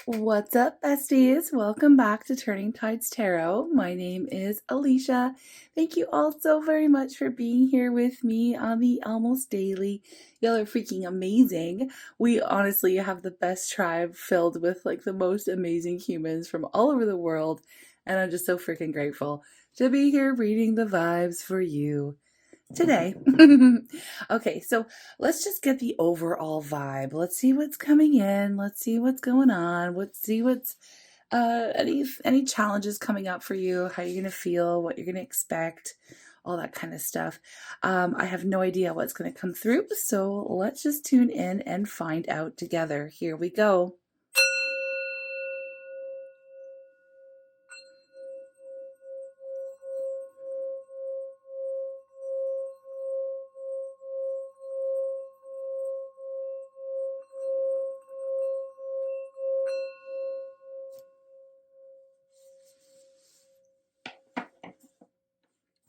What's up, besties? Welcome back to Turning Tides Tarot. My name is Alishia. Thank you all so very much for being here with me on the almost daily. Y'all are freaking amazing. We honestly have the best tribe filled with like the most amazing humans from all over the world, and I'm just so freaking grateful to be here reading the vibes for you today. Okay, so let's just get the overall vibe. Let's see what's coming in. Let's see what's going on. Let's see what's any challenges coming up for you, how you're gonna feel, what you're gonna expect, all that kind of stuff. I have no idea what's gonna come through, so let's just tune in and find out together. Here we go.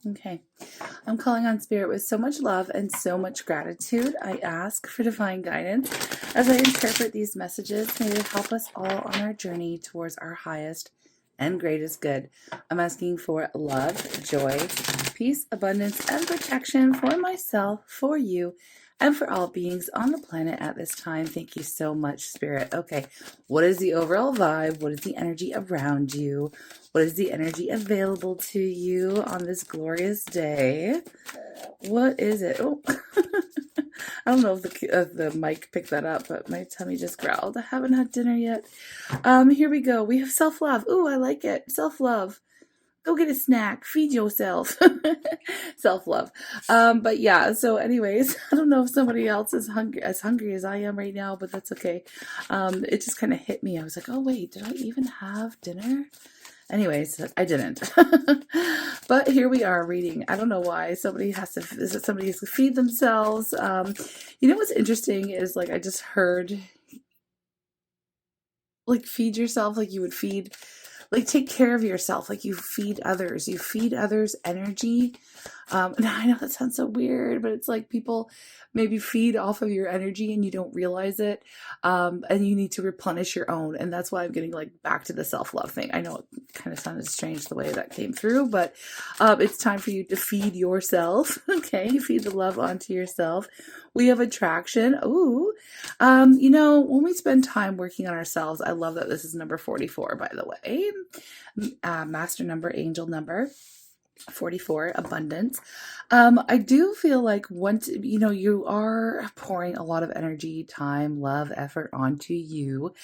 Okay, I'm calling on Spirit with so much love and so much gratitude. I ask for divine guidance as I interpret these messages. May they help us all on our journey towards our highest and greatest good. I'm asking for love, joy, peace, abundance, and protection for myself, for you, and for all beings on the planet at this time. Thank you so much, Spirit. Okay, what is the overall vibe? What is the energy around you? What is the energy available to you on this glorious day? What is it? Oh, I don't know if the mic picked that up, but my tummy just growled. I haven't had dinner yet. Here we go. We have self-love. Ooh, I like it. Self-love. Go get a snack. Feed yourself. Self-love. But yeah, so anyways, I don't know if somebody else is as hungry as I am right now, but that's okay. It just kind of hit me. I was like, oh wait, did I even have dinner? Anyways, I didn't. But here we are reading. I don't know why somebody has to feed themselves. You know what's interesting is like I just heard like feed yourself like you would feed, like take care of yourself like you feed others. You feed others energy. And I know that sounds so weird, but it's like people maybe feed off of your energy and you don't realize it. And you need to replenish your own. And that's why I'm getting like back to the self-love thing. I know it kind of sounded strange the way that came through, but it's time for you to feed yourself. Okay, feed the love onto yourself. We have attraction. Ooh, you know, when we spend time working on ourselves, I love that this is number 44, by the way. Master number, angel number. 44, abundance. I do feel like once you know you are pouring a lot of energy, time, love, effort onto you,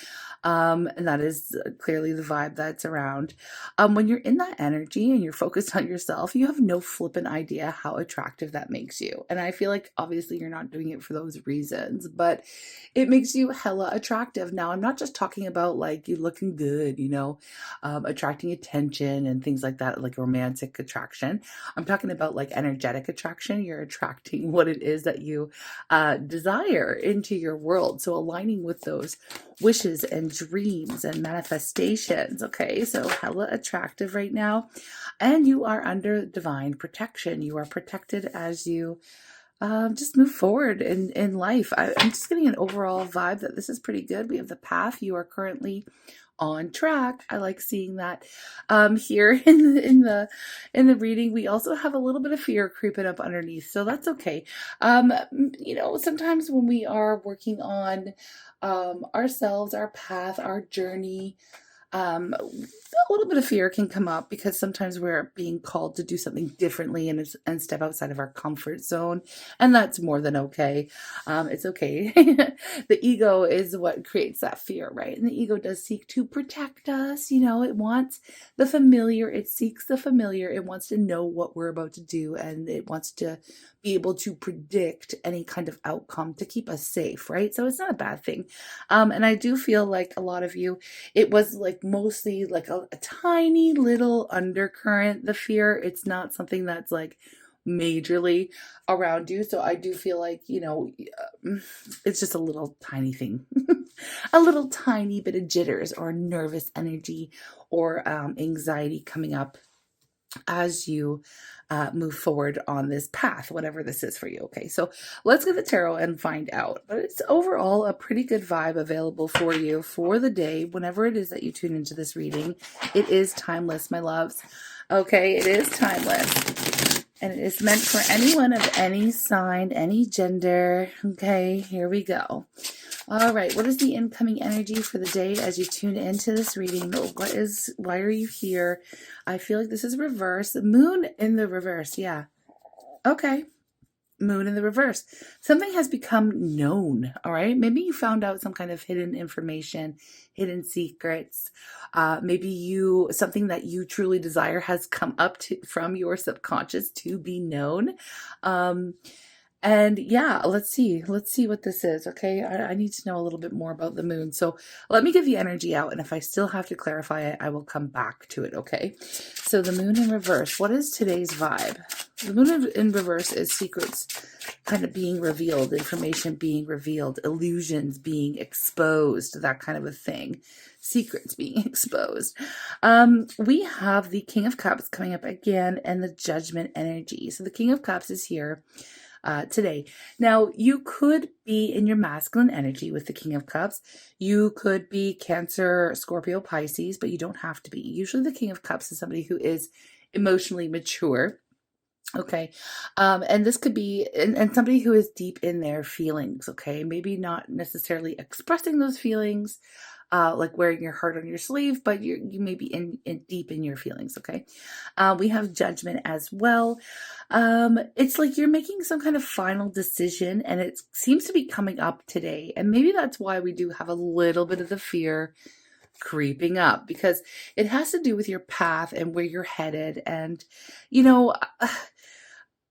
and that is clearly the vibe that's around. When you're in that energy and you're focused on yourself, you have no flippant idea how attractive that makes you. And I feel like obviously you're not doing it for those reasons, but it makes you hella attractive. Now, I'm not just talking about like you looking good, you know, attracting attention and things like that, like romantic attraction. I'm talking about like energetic attraction. You're attracting what it is that you desire into your world. So aligning with those wishes and dreams and manifestations. Okay, so hella attractive right now. And you are under divine protection. You are protected as you just move forward in life. I'm just getting an overall vibe that this is pretty good. We have the path. You are currently on track. I like seeing that. Here in the reading, we also have a little bit of fear creeping up underneath, so that's okay. You know, sometimes when we are working on ourselves, our path, our journey, a little bit of fear can come up because sometimes we're being called to do something differently and step outside of our comfort zone, and that's more than okay. It's okay. The ego is what creates that fear, right? And the ego does seek to protect us. You know, it wants the familiar. It seeks the familiar. It wants to know what we're about to do, and it wants to be able to predict any kind of outcome to keep us safe, right? So it's not a bad thing. And I do feel like a lot of you, it was like mostly like a tiny little undercurrent, the fear. It's not something that's like majorly around you. So I do feel like, you know, it's just a little tiny thing, a little tiny bit of jitters or nervous energy or anxiety coming up as you move forward on this path, whatever this is for you. Okay, so let's get the tarot and find out. But it's overall a pretty good vibe available for you for the day, whenever it is that you tune into this reading. It is timeless, my loves. Okay, it is timeless. And it is meant for anyone of any sign, any gender. Okay, here we go. All right, what is the incoming energy for the day as you tune into this reading? Why are you here? I feel like this is reverse. Moon in the reverse, yeah. Okay, moon in the reverse. Something has become known, all right? Maybe you found out some kind of hidden information, hidden secrets. Maybe something that you truly desire has come up from your subconscious to be known. And yeah, let's see what this is. Okay, I need to know a little bit more about the moon. So let me give the energy out, and if I still have to clarify it, I will come back to it. Okay, so the moon in reverse. What is today's vibe? The moon in reverse is secrets kind of being revealed, information being revealed, illusions being exposed, that kind of a thing. Secrets being exposed. We have the King of Cups coming up again, and the Judgment energy. So the King of Cups is here today. Now, you could be in your masculine energy with the King of Cups. You could be Cancer, Scorpio, Pisces, but you don't have to be. Usually the King of Cups is somebody who is emotionally mature. Okay. And this could be, and somebody who is deep in their feelings. Okay. Maybe not necessarily expressing those feelings, like wearing your heart on your sleeve, but you may be in deep in your feelings. Okay. We have Judgment as well. It's like you're making some kind of final decision, and it seems to be coming up today. And maybe that's why we do have a little bit of the fear creeping up, because it has to do with your path and where you're headed. And,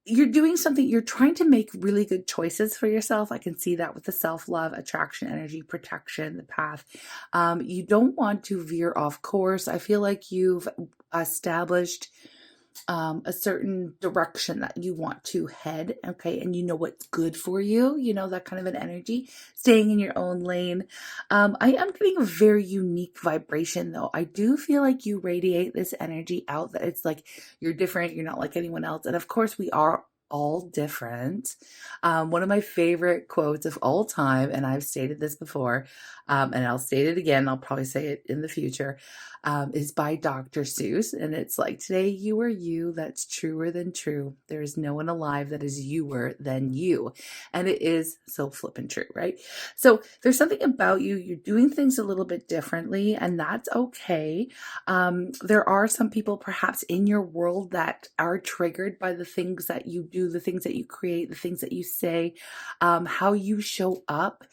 you're doing something, you're trying to make really good choices for yourself. I can see that with the self-love, attraction, energy, protection, the path. You don't want to veer off course. I feel like you've established a certain direction that you want to head. Okay. And you know what's good for you, that kind of an energy, staying in your own lane. I am getting a very unique vibration though. I do feel like you radiate this energy out, that it's like you're different. You're not like anyone else. And of course we are all different. One of my favorite quotes of all time, and I've stated this before, and I'll state it again, I'll probably say it in the future, is by Dr. Seuss. And it's like, today you are you, that's truer than true. There is no one alive that is youer than you. And it is so flippin' true, right? So there's something about you, you're doing things a little bit differently, and that's okay. There are some people perhaps in your world that are triggered by the things that you do, the things that you create, the things that you say, how you show up.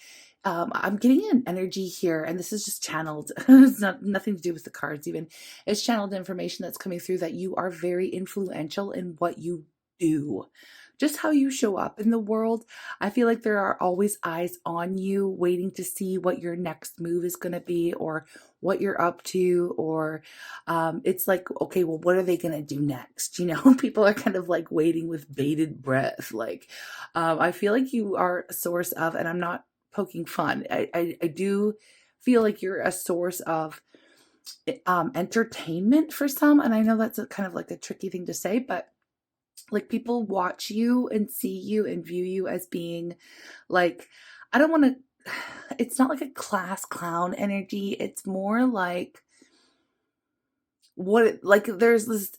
I'm getting an energy here, and this is just channeled. It's nothing to do with the cards even. It's channeled information that's coming through, that you are very influential in what you do. Just how you show up in the world. I feel like there are always eyes on you, waiting to see what your next move is going to be, or what you're up to, or it's like, okay, well, what are they going to do next? People are kind of like waiting with bated breath. Like, I feel like you are a source of, and I'm not poking fun, I do feel like you're a source of entertainment for some. And I know that's kind of like a tricky thing to say, but like, people watch you and see you and view you as being like, I don't want to, it's not like a class clown energy. It's more like, there's this,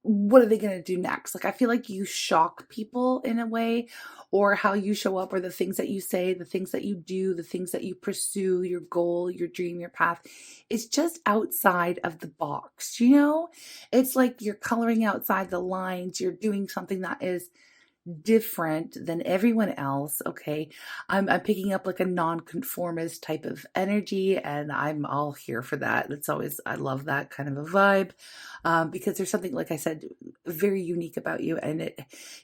what are they going to do next? Like, I feel like you shock people in a way, or how you show up, or the things that you say, the things that you do, the things that you pursue, your goal, your dream, your path. It's just outside of the box, It's like you're coloring outside the lines. You're doing something that is different than everyone else. Okay. I'm picking up like a non-conformist type of energy, and I'm all here for that. I love that kind of a vibe, because there's something, like I said, very unique about you, and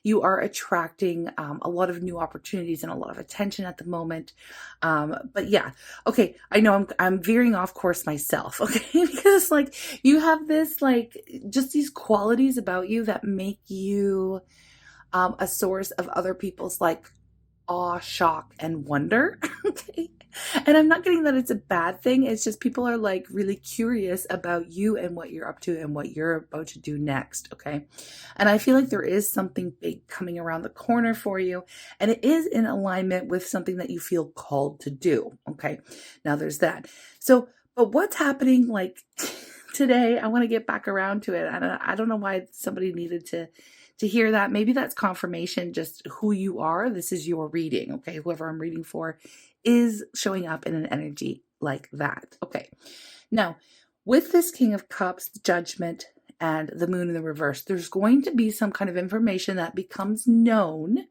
you are attracting a lot of new opportunities and a lot of attention at the moment. But yeah, okay. I know I'm veering off course myself. Okay. Because like, you have this, like, just these qualities about you that make you a source of other people's like awe, shock, and wonder. Okay. And I'm not getting that it's a bad thing. It's just people are like really curious about you and what you're up to and what you're about to do next. Okay. And I feel like there is something big coming around the corner for you. And it is in alignment with something that you feel called to do. Okay. Now there's that. So, but what's happening like today? I want to get back around to it. I don't know why somebody needed to hear that. Maybe that's confirmation, just who you are. This is your reading. Okay. Whoever I'm reading for is showing up in an energy like that. Okay. Now, with this King of Cups, Judgment, and the Moon in the reverse, there's going to be some kind of information that becomes known.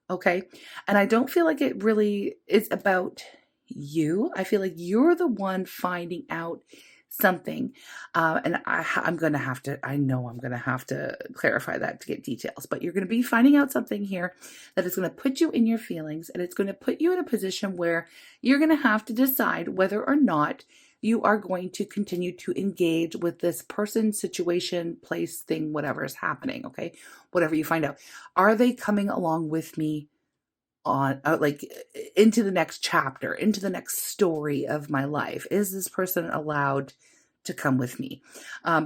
Okay. And I don't feel like it really is about you. I feel like you're the one finding out something. And I'm going to have to, I know I'm going to have to clarify that to get details, but you're going to be finding out something here that is going to put you in your feelings, and it's going to put you in a position where you're going to have to decide whether or not you are going to continue to engage with this person, situation, place, thing, whatever is happening. Okay. Whatever you find out. Are they coming along with me on like into the next chapter, into the next story of my life? Is this person allowed to come with me?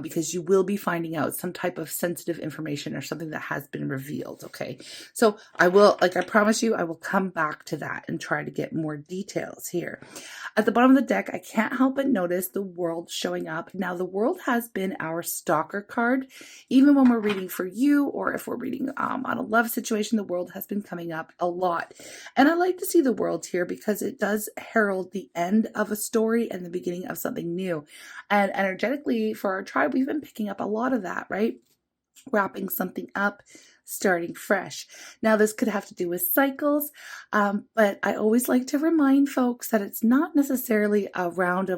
Because you will be finding out some type of sensitive information or something that has been revealed. Okay. So I will, like I promise you, I will come back to that and try to get more details here. At the bottom of the deck, I can't help but notice the World showing up. Now, the World has been our stalker card. Even when we're reading for you, or if we're reading on a love situation, the World has been coming up a lot. And I like to see the World here because it does herald the end of a story and the beginning of something new. And energetically for our tribe, we've been picking up a lot of that, right? Wrapping something up, starting fresh. Now, this could have to do with cycles, but I always like to remind folks that it's not necessarily a round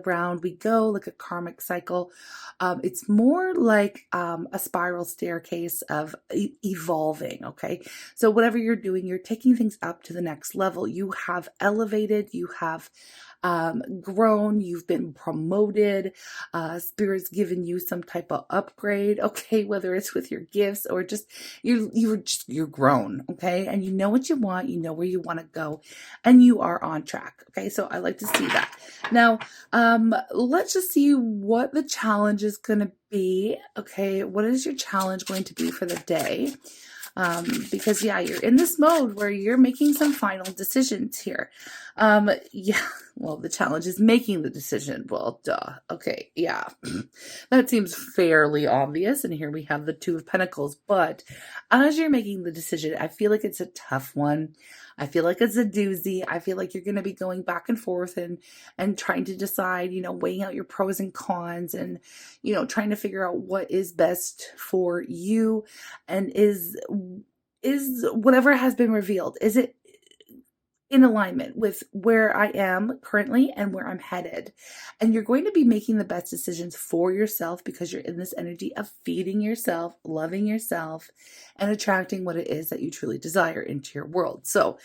we go, like a karmic cycle. It's more like a spiral staircase of evolving, okay? So whatever you're doing, you're taking things up to the next level. You have elevated, you have grown, you've been promoted, spirit's given you some type of upgrade, okay, whether it's with your gifts or just you're grown, okay, and you know what you want, you know where you want to go, and you are on track. Okay, so I like to see that. Now let's just see what the challenge is going to be. Okay, what is your challenge going to be for the day? Because yeah, you're in this mode where you're making some final decisions here. Yeah, well, the challenge is making the decision. Well, duh. Okay, yeah, that seems fairly obvious. And here we have the Two of Pentacles. But as you're making the decision, I feel like it's a tough one. I feel like it's a doozy. I feel like you're going to be going back and forth and trying to decide, you know, weighing out your pros and cons, and, you know, trying to figure out what is best for you, and is whatever has been revealed, is it in alignment with where I am currently and where I'm headed? And you're going to be making the best decisions for yourself because you're in this energy of feeding yourself, loving yourself, and attracting what it is that you truly desire into your world. So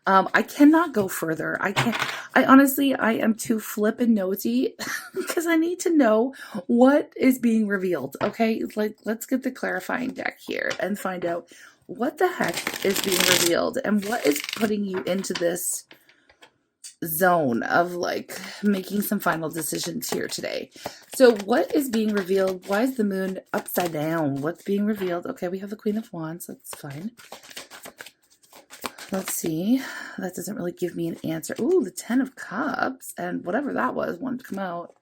I cannot go further. I honestly, I am too flippin' nosy because I need to know what is being revealed. Okay, like, let's get the clarifying deck here and find out what the heck is being revealed and what is putting you into this zone of like making some final decisions here today. So what is being revealed? Why is the moon upside down? What's being revealed? Okay, we have the Queen of Wands. That's fine. Let's see. That doesn't really give me an answer. Ooh, the Ten of Cups and whatever that was wanted to come out.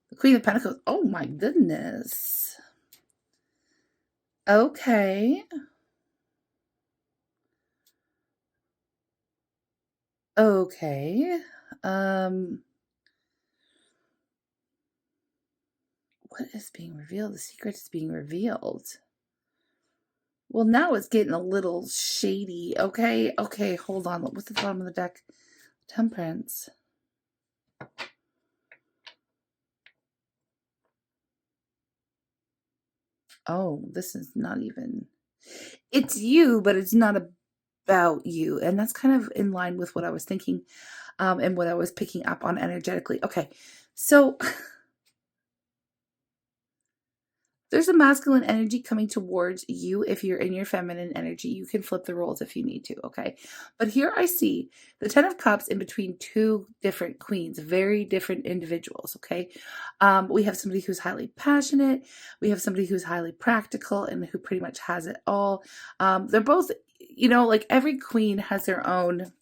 The Queen of Pentacles. Oh my goodness. Okay. Okay. What is being revealed? The secret is being revealed. Well, now it's getting a little shady. Okay. Okay. Hold on. What's the bottom of the deck? Temperance. Oh, this is not even. It's you, but it's not about you. And that's kind of in line with what I was thinking, and what I was picking up on energetically. Okay. So There's a masculine energy coming towards you. If you're in your feminine energy, you can flip the roles if you need to, okay? But here I see the 10 of Cups in between two different queens, very different individuals, okay? We have somebody who's highly passionate. We have somebody who's highly practical and who pretty much has it all. They're both, like every queen has their own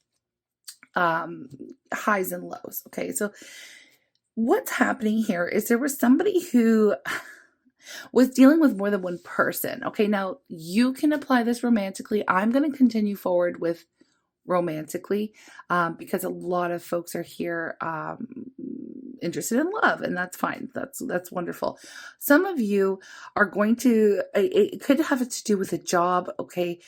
highs and lows, okay? So what's happening here is there was somebody who was dealing with more than one person. Okay, now you can apply this romantically. I'm going to continue forward with romantically because a lot of folks are here interested in love, and that's fine. That's wonderful. Some of you are going to, it could have to do with a job. Okay,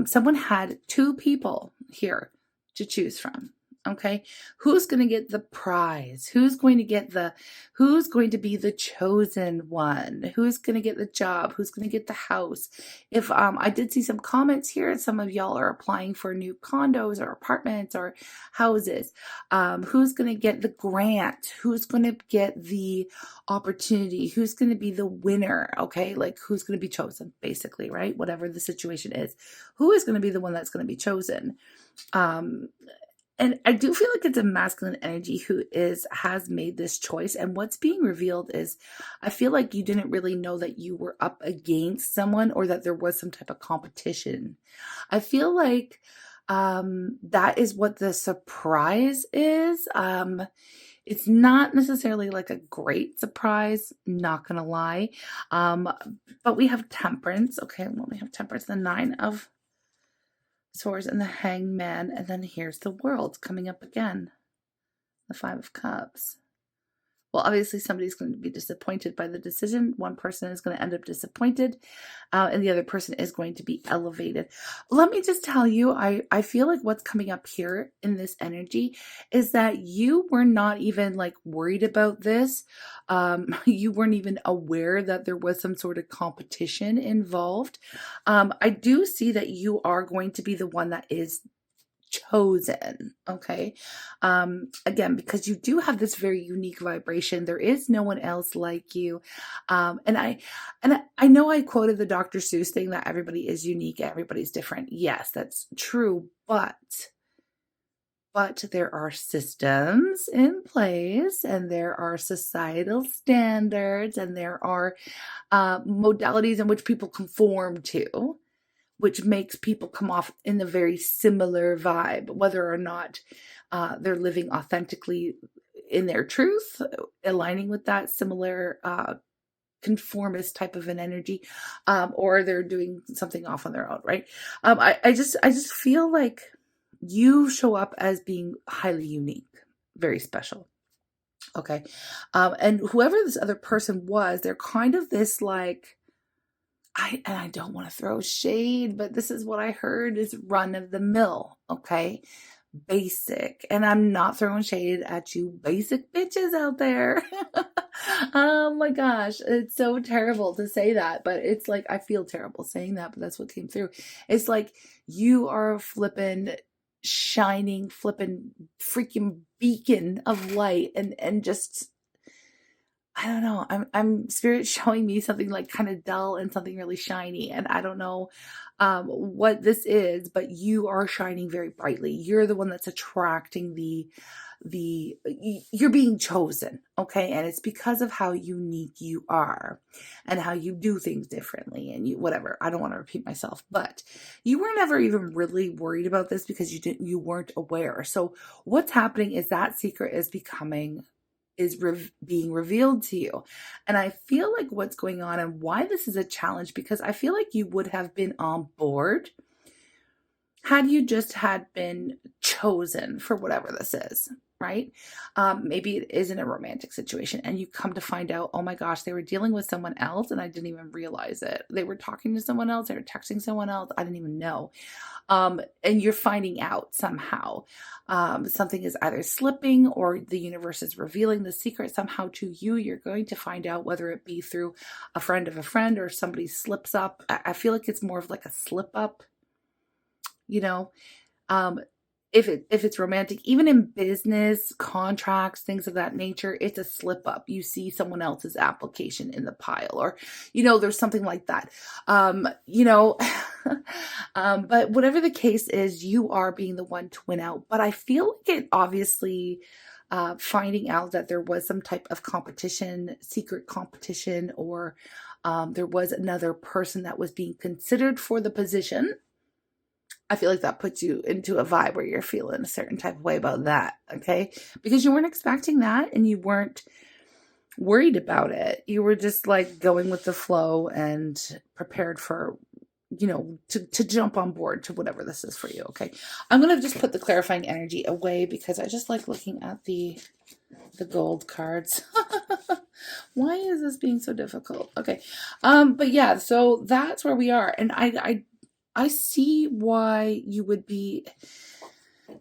someone had two people here to choose from. Okay, who's going to get the prize? Who's going to be the chosen one? Who's going to get the job? Who's going to get the house? If I did see some comments here, and some of y'all are applying for new condos or apartments or houses. Who's going to get the grant? Who's going to get the opportunity? Who's going to be the winner? Okay, like who's going to be chosen, basically, right? Whatever the situation is, who is going to be the one that's going to be chosen? And I do feel like it's a masculine energy who has made this choice. And what's being revealed is, I feel like you didn't really know that you were up against someone or that there was some type of competition. I feel like that is what the surprise is. It's not necessarily like a great surprise, not gonna lie. But we have Temperance. Okay, well, we have Temperance, the 9 of Swords and the Hangman, and then here's the World coming up again, the 5 of Cups. Well, obviously somebody's going to be disappointed by the decision. One person is going to end up disappointed, and the other person is going to be elevated. Let me just tell you, I feel like what's coming up here in this energy is that you were not even like worried about this. You weren't even aware that there was some sort of competition involved. I do see that you are going to be the one that is chosen. Okay, again, because you do have this very unique vibration. There is no one else like you. And I know I quoted the Dr. Seuss thing that everybody is unique, everybody's different. Yes, that's true, but there are systems in place, and there are societal standards, and there are modalities in which people conform to, which makes people come off in a very similar vibe, whether or not they're living authentically in their truth, aligning with that similar conformist type of an energy, or they're doing something off on their own, right? I just feel like you show up as being highly unique, very special. Okay. And whoever this other person was, they're kind of this like, I don't want to throw shade, but this is what I heard is run of the mill, okay? Basic. And I'm not throwing shade at you basic bitches out there. Oh my gosh, it's so terrible to say that, but it's like, I feel terrible saying that, but that's what came through. It's like you are a flippin' shining, flippin' freaking beacon of light, and just, I don't know. I'm spirit showing me something like kind of dull and something really shiny, and I don't know what this is, but you are shining very brightly. You're the one that's attracting you're being chosen, okay? And it's because of how unique you are and how you do things differently, and you, whatever. I don't want to repeat myself, but you were never even really worried about this because you weren't aware. So what's happening is that secret is being revealed to you. And I feel like what's going on and why this is a challenge, because I feel like you would have been on board had you just had been chosen for whatever this is, right? Maybe it isn't a romantic situation, and you come to find out, oh my gosh, they were dealing with someone else and I didn't even realize it. They were talking to someone else, they were texting someone else, I didn't even know. And you're finding out somehow. Something is either slipping or the universe is revealing the secret somehow to you. You're going to find out, whether it be through a friend of a friend or somebody slips up. I feel like it's more of like a slip up, you know. if it's romantic, even in business, contracts, things of that nature, it's a slip up. You see someone else's application in the pile, or, there's something like that. You know, but whatever the case is, you are being the one to win out. But I feel like it obviously, finding out that there was some type of competition, secret competition, or there was another person that was being considered for the position. I feel like that puts you into a vibe where you're feeling a certain type of way about that, okay? Because you weren't expecting that and you weren't worried about it. You were just like going with the flow and prepared for, to jump on board to whatever this is for you, okay? I'm going to just put the clarifying energy away because I just like looking at the gold cards. Why is this being so difficult? Okay. But yeah, so that's where we are. And I see why you would be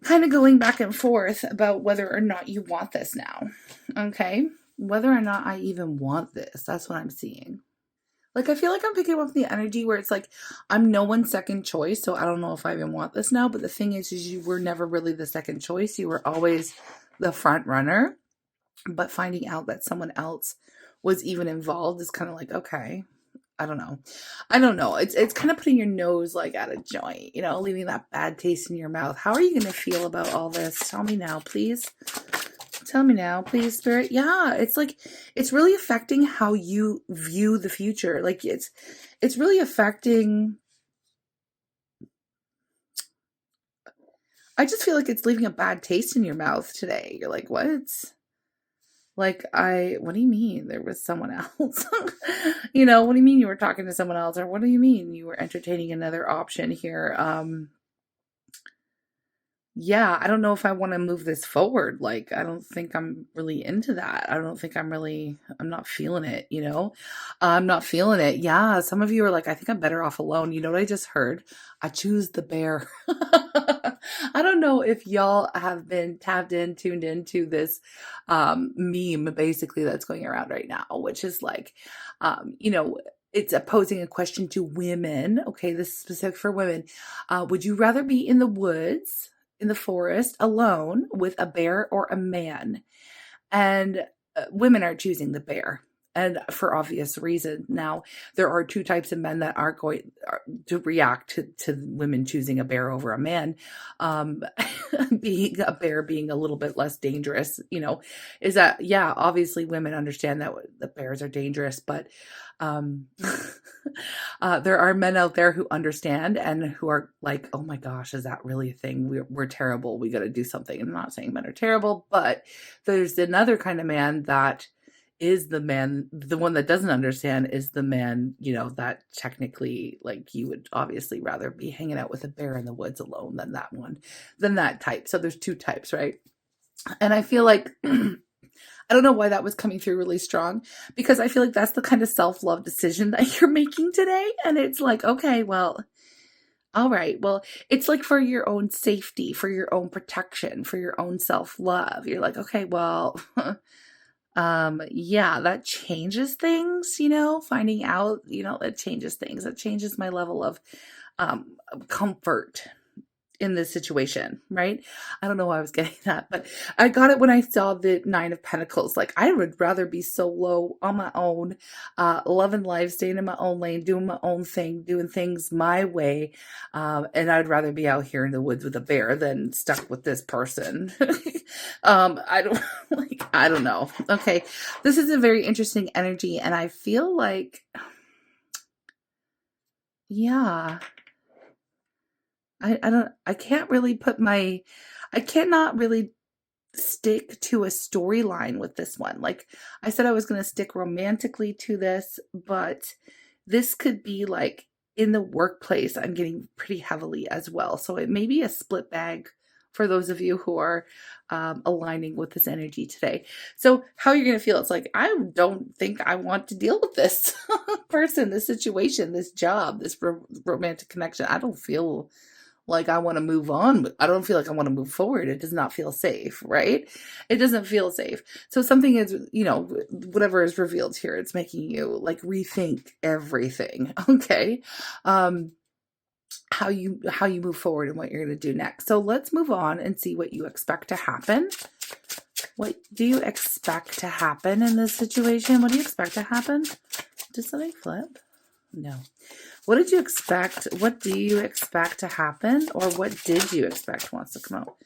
kind of going back and forth about whether or not you want this now. Okay? Whether or not I even want this. That's what I'm seeing. Like, I feel like I'm picking up the energy where it's like, I'm no one's second choice, so I don't know if I even want this now. But the thing is you were never really the second choice. You were always the front runner. But finding out that someone else was even involved is kind of like, okay. I don't know. It's kind of putting your nose like at a joint, leaving that bad taste in your mouth. How are you going to feel about all this? Tell me now, please. Tell me now, please, Spirit. Yeah, it's like, it's really affecting how you view the future. Like it's really affecting. I just feel like it's leaving a bad taste in your mouth today. You're like, what? Like, what do you mean there was someone else? What do you mean you were talking to someone else? Or what do you mean you were entertaining another option here? Yeah, I don't know if I want to move this forward. Like, I don't think I'm really into that. I don't think I'm not feeling it, I'm not feeling it. Yeah, some of you are like, I think I'm better off alone. You know what I just heard? I choose the bear. I don't know if y'all have been tuned into this meme basically that's going around right now, which is like, it's posing a question to women. Okay, this is specific for women. Would you rather be in the woods, in the forest, alone with a bear or a man? And women are choosing the bear, and for obvious reason. Now, there are two types of men that are going to react to women choosing a bear over a man. Being a bear being a little bit less dangerous, is that, yeah, obviously women understand that the bears are dangerous, but there are men out there who understand and who are like, oh my gosh, is that really a thing? We're terrible. We got to do something. I'm not saying men are terrible, but there's another kind of man that is the man, the one that doesn't understand is the man, that technically, like, you would obviously rather be hanging out with a bear in the woods alone than that type. So there's two types, right? And I feel like, I don't know why that was coming through really strong, because I feel like that's the kind of self-love decision that you're making today. And it's like, okay, well, all right. Well, it's like for your own safety, for your own protection, for your own self-love. You're like, okay, well, yeah, that changes things, finding out, that changes things. That changes my level of comfort in this situation, right? I don't know why I was getting that, but I got it when I saw the Nine of Pentacles. Like, I would rather be solo on my own, loving life, staying in my own lane, doing my own thing, doing things my way. And I'd rather be out here in the woods with a bear than stuck with this person. I don't know. Okay. This is a very interesting energy. And I feel like, yeah, I cannot really stick to a storyline with this one. Like I said, I was going to stick romantically to this, but this could be like in the workplace. I'm getting pretty heavily as well. So it may be a split bag for those of you who are aligning with this energy today. So how you're going to feel, it's like, I don't think I want to deal with this person, this situation, this job, this romantic connection. I don't feel like I want to move on, but I don't feel like I want to move forward. It does not feel safe, right? It doesn't feel safe. So something is, whatever is revealed here, it's making you like rethink everything. Okay. how you move forward and what you're going to do next. So let's move on and see what you expect to happen. What do you expect to happen in this situation? What do you expect to happen? Did something flip? No. What did you expect? What do you expect to happen? Or what did you expect wants to come out?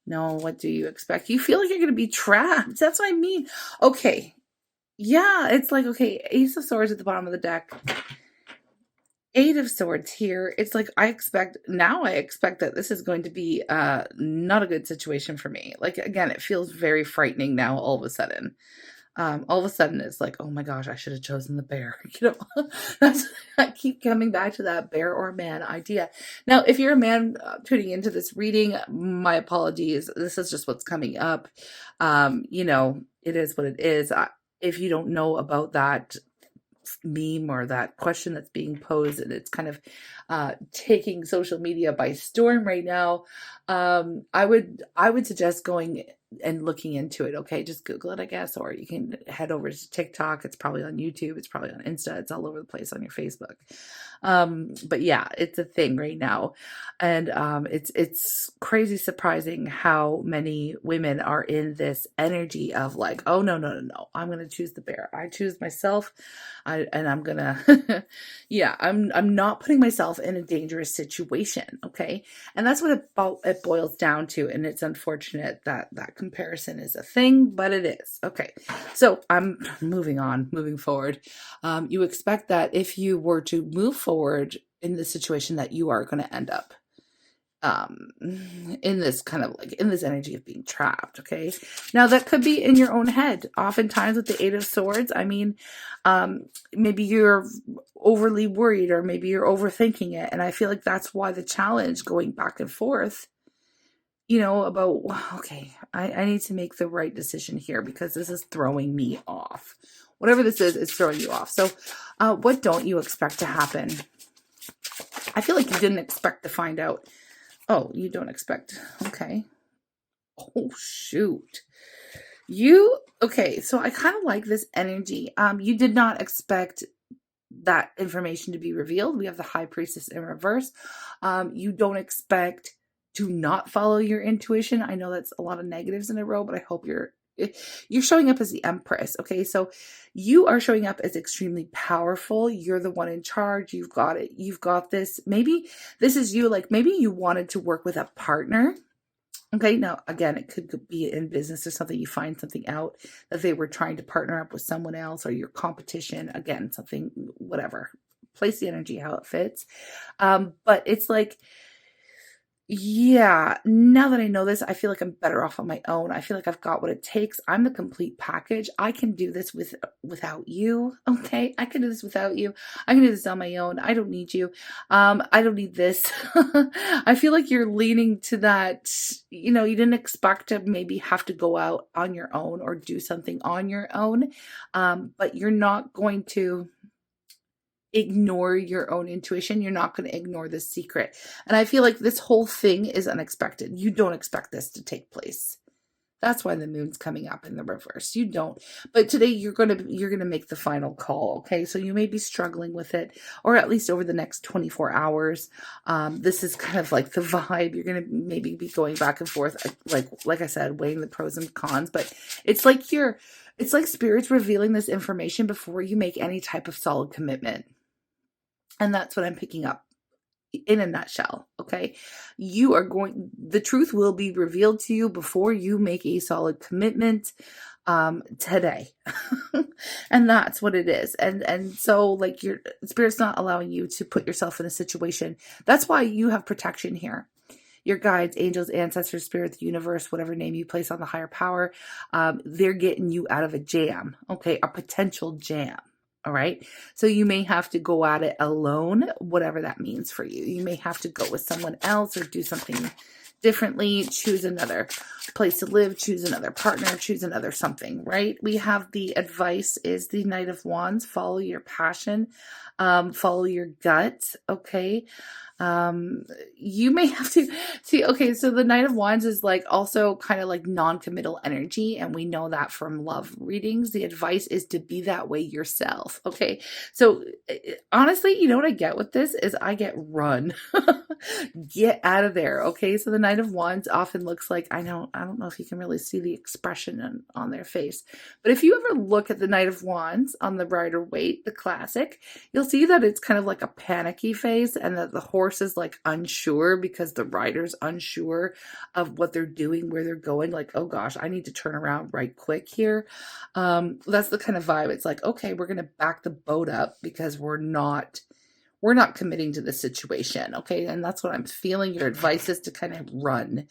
No, what do you expect? You feel like you're going to be trapped. That's what I mean. Okay. Yeah, it's like, okay, Ace of Swords at the bottom of the deck. 8 of Swords here. It's like I expect that this is going to be not a good situation for me. Like, again, it feels very frightening now all of a sudden. All of a sudden it's like, oh my gosh, I should have chosen the bear. You know, I keep coming back to that bear or man idea. Now, if you're a man tuning into this reading, my apologies. This is just what's coming up. You know, it is what it is. If you don't know about that meme or that question that's being posed, and it's kind of taking social media by storm right now, I would suggest going and looking into it. Okay, just Google it, I guess, or you can head over to TikTok. It's probably on YouTube, it's probably on Insta, it's all over the place on your Facebook. But yeah, it's a thing right now. And it's crazy surprising how many women are in this energy of like, oh no, I'm gonna choose the bear. I choose myself. I'm gonna yeah, I'm not putting myself in a dangerous situation. Okay. And that's what it boils down to. And it's unfortunate that that comparison is a thing, but it is. Okay. So I'm moving forward. You expect that if you were to move forward in this situation, that you are going to end up in this kind of like in this energy of being trapped. Okay. Now that could be in your own head. Oftentimes with the 8 of Swords, I mean, maybe you're overly worried, or maybe you're overthinking it. And I feel like that's why the challenge going back and forth, you know, about, okay, I need to make the right decision here because this is throwing me off. Whatever this is throwing you off. So what don't you expect to happen? I feel like you didn't expect to find out. Oh, you don't expect. Okay. Oh, shoot. Okay, so I kind of like this energy. You did not expect that information to be revealed. We have the High Priestess in reverse. You don't expect to not follow your intuition. I know that's a lot of negatives in a row, but I hope you're showing up as the Empress. Okay, so you are showing up as extremely powerful. You're the one in charge. You've got it. You've got this. Maybe this is you. Like maybe you wanted to work with a partner. Okay, now again, it could be in business or something. You find something out that they were trying to partner up with someone else, or your competition. Again, something, whatever. Place the energy how it fits. But it's like, yeah, now that I know this, I feel like I'm better off on my own. I feel like I've got what it takes. I'm the complete package. I can do this without you. Okay, I can do this without you. I can do this on my own. I don't need you. I don't need this. I feel like you're leaning to that. You know, you didn't expect to maybe have to go out on your own or do something on your own, but you're not going to ignore your own intuition. You're not going to ignore the secret. And I feel like this whole thing is unexpected. You don't expect this to take place. That's why the moon's coming up in the reverse. You don't. But today you're going to make the final call. Okay. So you may be struggling with it, or at least over the next 24 hours. This is kind of like the vibe. You're going to maybe be going back and forth, like I said, weighing the pros and cons, but it's like Spirit's revealing this information before you make any type of solid commitment. And that's what I'm picking up in a nutshell. Okay. The truth will be revealed to you before you make a solid commitment, today. And that's what it is. And so like your Spirit's not allowing you to put yourself in a situation. That's why you have protection here. Your guides, angels, ancestors, spirit, the universe, whatever name you place on the higher power, they're getting you out of a jam. Okay. A potential jam. All right. So you may have to go at it alone, whatever that means for you. You may have to go with someone else or do something differently, choose another place to live, choose another partner, choose another something, right? We have the advice is the Knight of Wands. Follow your passion, follow your gut. Okay. You may have to see, okay, so the Knight of Wands is like also kind of like non-committal energy, and we know that from love readings. The advice is to be that way yourself. Okay, so honestly, you know what I get with this is I get run. Get out of there. Okay, so the Knight of Wands often looks like, I don't know if you can really see the expression on their face, but if you ever look at the Knight of Wands on the Rider-Waite, the classic, you'll see that it's kind of like a panicky face, and that the horse is like unsure because the rider's unsure of what they're doing, where they're going, like, oh gosh, I need to turn around right quick here. That's the kind of vibe. It's like, okay, we're going to back the boat up because we're not committing to the situation. Okay. And that's what I'm feeling. Your advice is to kind of run,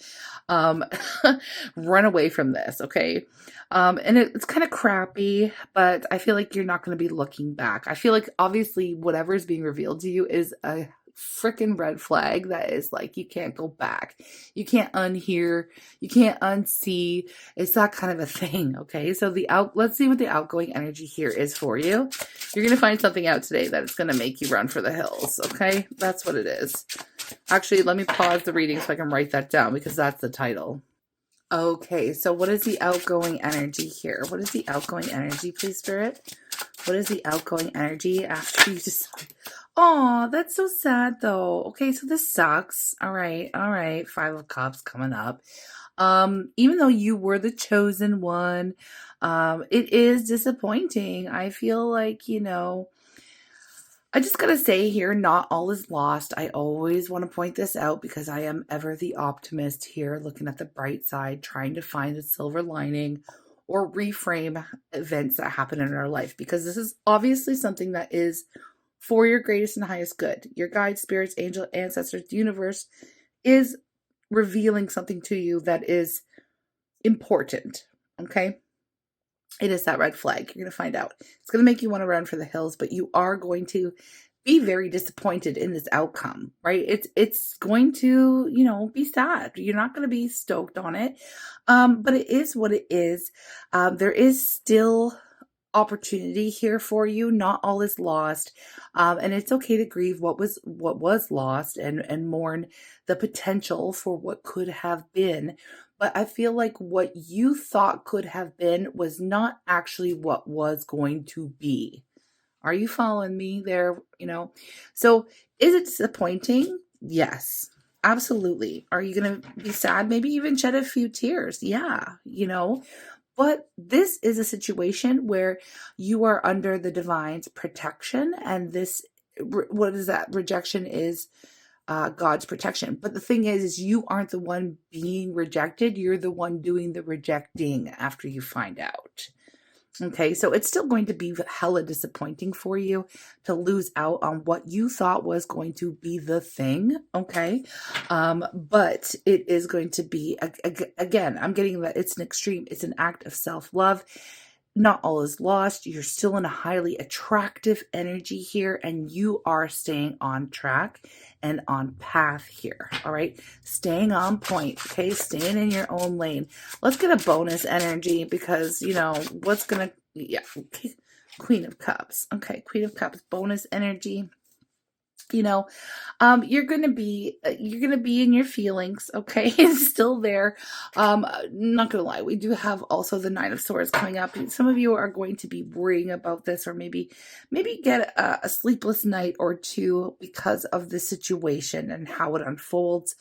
run away from this. Okay. And it's kind of crappy, but I feel like you're not going to be looking back. I feel like obviously whatever is being revealed to you is a freaking red flag that is like, you can't go back. You can't unhear. You can't unsee. It's that kind of a thing. Okay. So let's see what the outgoing energy here is for you. You're going to find something out today that it's going to make you run for the hills. Okay. That's what it is. Actually, let me pause the reading so I can write that down, because that's the title. Okay. So what is the outgoing energy here? What is the outgoing energy, please, Spirit? What is the outgoing energy after you decide? Oh, that's so sad though. Okay, so this sucks. All right. 5 of Cups coming up. Even though you were the chosen one, it is disappointing. I feel like, I just gotta say here, not all is lost. I always want to point this out because I am ever the optimist here, looking at the bright side, trying to find a silver lining or reframe events that happen in our life, because this is obviously something that is for your greatest and highest good. Your guides, spirits, angel, ancestors, the universe is revealing something to you that is important. Okay. It is that red flag. You're going to find out. It's going to make you want to run for the hills, but you are going to be very disappointed in this outcome, right? It's going to, be sad. You're not going to be stoked on it. But it is what it is. There is still opportunity here for you. Not all is lost. And it's okay to grieve what was lost, and mourn the potential for what could have been. But I feel like what you thought could have been was not actually what was going to be. Are you following me there? So is it disappointing? Yes, absolutely. Are you going to be sad? Maybe even shed a few tears. Yeah, but this is a situation where you are under the divine's protection, and what is that? Rejection is God's protection. But the thing is you aren't the one being rejected. You're the one doing the rejecting after you find out. Okay, so it's still going to be hella disappointing for you to lose out on what you thought was going to be the thing. Okay, but it is going to be, again, I'm getting that it's an extreme, it's an act of self-love. Not all is lost. You're still in a highly attractive energy here, and you are staying on track and on path here. All right. Staying on point. Okay. Staying in your own lane. Let's get a bonus energy because, what's going to, yeah. Okay. Queen of Cups. Okay. Queen of Cups, bonus energy. You're going to be in your feelings. Okay. It's still there. Not going to lie. We do have also the Nine of Swords coming up. Some of you are going to be worrying about this, or maybe get a sleepless night or two because of the situation and how it unfolds.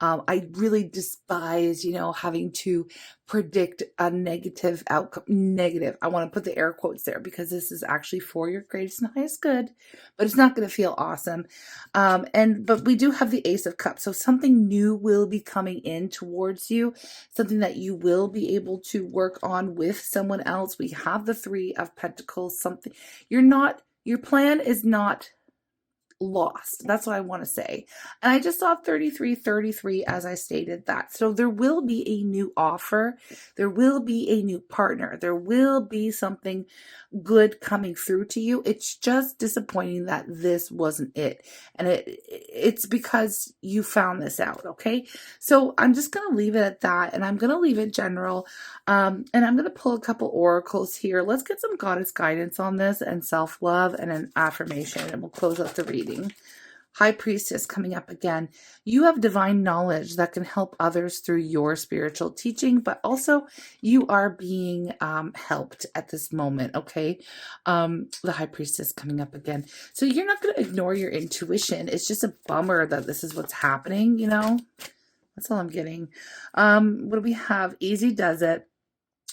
I really despise, having to predict a negative outcome. Negative. I want to put the air quotes there because this is actually for your greatest and highest good, but it's not going to feel awesome. But we do have the Ace of Cups. So something new will be coming in towards you, something that you will be able to work on with someone else. We have the Three of Pentacles, your plan is not lost. That's what I want to say. And I just saw 33 as I stated that. So there will be a new offer. There will be a new partner. There will be something good coming through to you. It's just disappointing that this wasn't it. And it's because you found this out. Okay. So I'm just going to leave it at that. And I'm going to leave it general. And I'm going to pull a couple oracles here. Let's get some goddess guidance on this, and self-love, and an affirmation, and we'll close out the reading. High Priestess coming up again. You have divine knowledge that can help others through your spiritual teaching, but also you are being helped at this moment, okay? The High Priestess coming up again. So you're not going to ignore your intuition. It's just a bummer that this is what's happening, you know? That's all I'm getting. What do we have? Easy does it.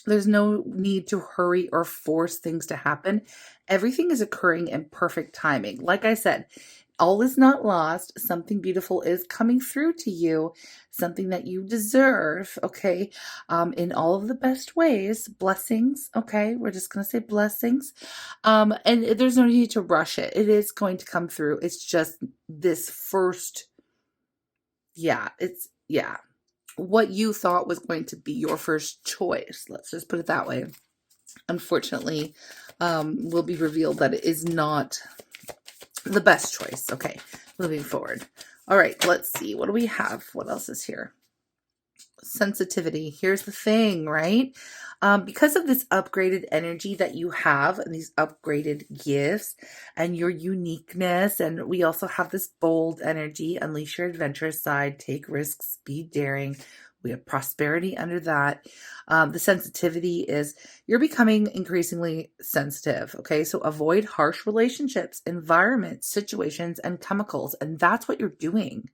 There's no need to hurry or force things to happen. Everything is occurring in perfect timing. Like I said, all is not lost. Something beautiful is coming through to you, something that you deserve, okay, in all of the best ways. Blessings, okay? We're just going to say blessings. And there's no need to rush it. It is going to come through. It's just this first, what you thought was going to be your first choice. Let's just put it that way. Unfortunately, will be revealed that it is not the best choice. Okay, moving forward. All right, let's see. What do we have? What else is here? Sensitivity. Here's the thing, right? Because of this upgraded energy that you have and these upgraded gifts and your uniqueness, and we also have this bold energy, unleash your adventurous side, take risks, be daring. We have prosperity under that. The sensitivity is you're becoming increasingly sensitive. Okay. So avoid harsh relationships, environments, situations, and chemicals. And that's what you're doing.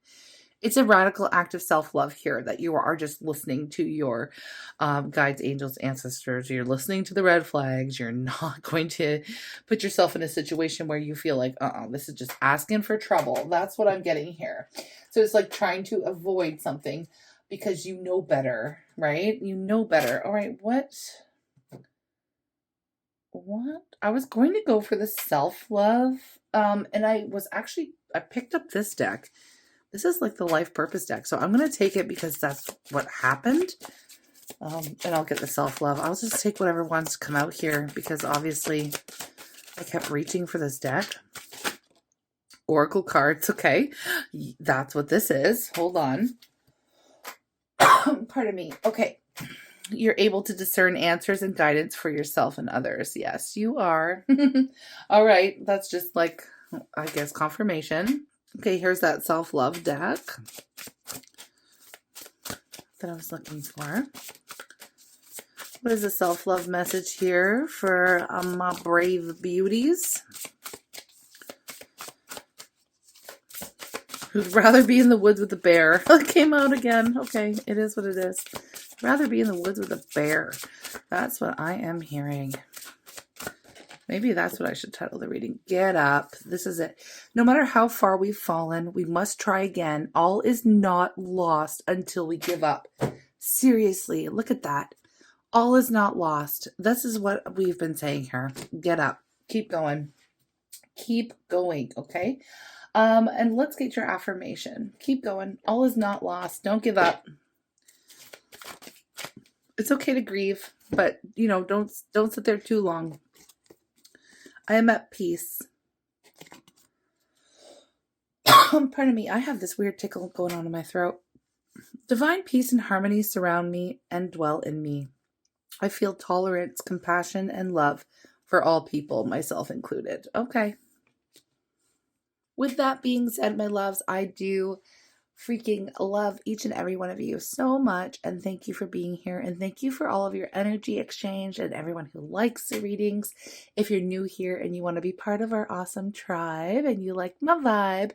It's a radical act of self-love here that you are just listening to your guides, angels, ancestors. You're listening to the red flags. You're not going to put yourself in a situation where you feel like, this is just asking for trouble. That's what I'm getting here. So it's like trying to avoid something because you know better, right? You know better. All right, what? I was going to go for the self-love. And I picked up this deck. This is like the life purpose deck. So I'm going to take it because that's what happened. And I'll get the self-love. I'll just take whatever wants to come out here because obviously I kept reaching for this deck. Oracle cards. Okay. That's what this is. Hold on. Pardon me. Okay. You're able to discern answers and guidance for yourself and others. Yes, you are. All right. That's just like, I guess, confirmation. Okay, here's that self-love deck that I was looking for. What is the self-love message here for my brave beauties? Who'd rather be in the woods with a bear. It came out again. Okay, it is what it is. Rather be in the woods with a bear. That's what I am hearing. Maybe that's what I should title the reading. Get up. This is it. No matter how far we've fallen, we must try again. All is not lost until we give up. Seriously, look at that. All is not lost. This is what we've been saying here. Get up. Keep going. Keep going, okay? And let's get your affirmation. Keep going. All is not lost. Don't give up. It's okay to grieve, but don't sit there too long. I am at peace. Pardon me, I have this weird tickle going on in my throat. Divine peace and harmony surround me and dwell in me. I feel tolerance, compassion, and love for all people, myself included. Okay. With that being said, my loves, I do freaking love each and every one of you so much, and thank you for being here, and thank you for all of your energy exchange and everyone who likes the readings. If you're new here and you want to be part of our awesome tribe and you like my vibe,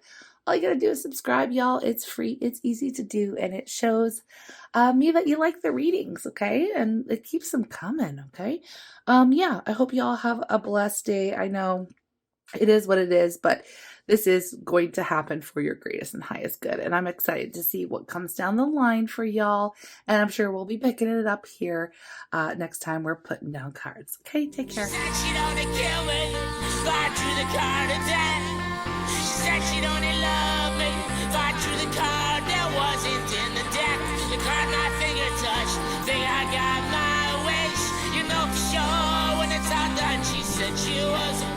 all you gotta do is subscribe, y'all. It's free, it's easy to do, and it shows me that you like the readings, okay? And it keeps them coming, okay? I hope y'all have a blessed day. I know it is what it is, but this is going to happen for your greatest and highest good. And I'm excited to see what comes down the line for y'all. And I'm sure we'll be picking it up here next time we're putting down cards. Okay, take care. She said she'd only kill me, slide through the card of death. She said she'd only love me, slide through the card that wasn't in the deck. The card my finger touched, think I got my wish. You know for sure when it's all done, she said she was a